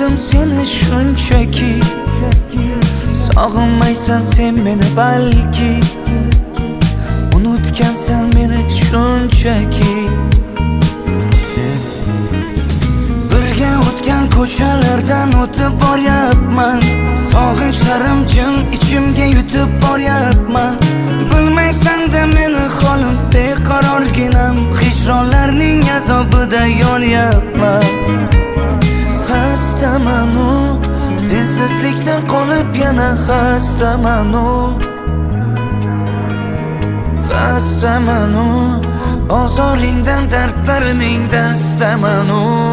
Sevdim seni shunchaki, sog'inmaysan sen meni balki, unutgansan meni shunchaki. Birga o'tgan ko'chalardan o'tib boryapman, sog'inchlarim jim ichimga yutib boryapman. Bilmaysan-da meni holim beqarorginam, hijronlarning azobida yonyapman. Xastaman-u, sensizlikdan qolib yana xastaman-u. Xastaman-u, ozoringdan dardlariming dastaman-u.